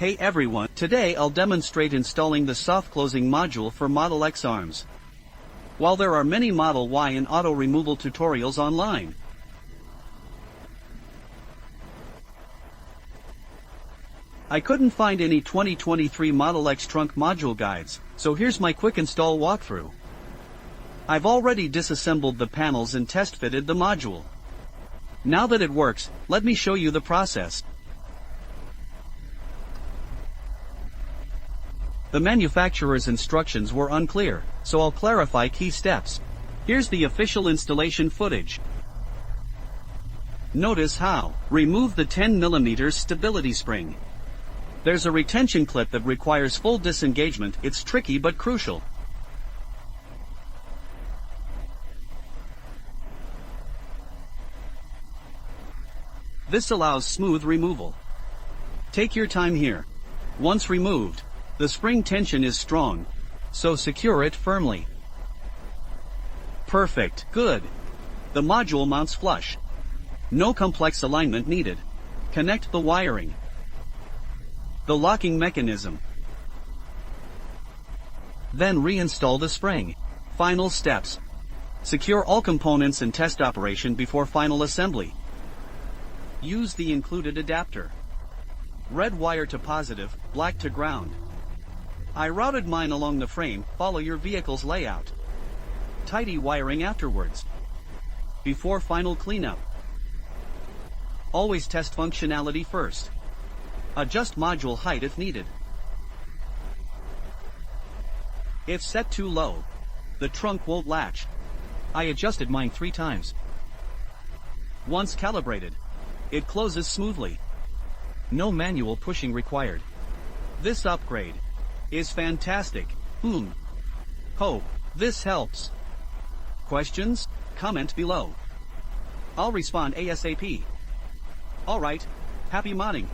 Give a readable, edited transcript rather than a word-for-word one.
Hey everyone, today I'll demonstrate installing the soft closing module for Model X arms. While there are many Model Y and auto removal tutorials online, I couldn't find any 2023 Model X trunk module guides, so here's my quick install walkthrough. I've already disassembled the panels and test fitted the module. Now that it works, let me show you the process. The manufacturer's instructions were unclear, so I'll clarify key steps. Here's the official installation footage. Notice how. Remove the 10mm stability spring. There's a retention clip that requires full disengagement. It's tricky but crucial. This allows smooth removal. Take your time here. Once removed, the spring tension is strong, so secure it firmly. Perfect. Good. The module mounts flush. No complex alignment needed. Connect the wiring. The locking mechanism. Then reinstall the spring. Final steps. Secure all components and test operation before final assembly. Use the included adapter. Red wire to positive, black to ground. I routed mine along the frame. Follow your vehicle's layout. Tidy wiring afterwards. Before final cleanup. Always test functionality first. Adjust module height if needed. If set too low, the trunk won't latch. I adjusted mine 3 times. Once calibrated, it closes smoothly. No manual pushing required. This upgrade is fantastic. Hope this helps. Questions? Comment below. I'll respond ASAP. Alright, happy modding.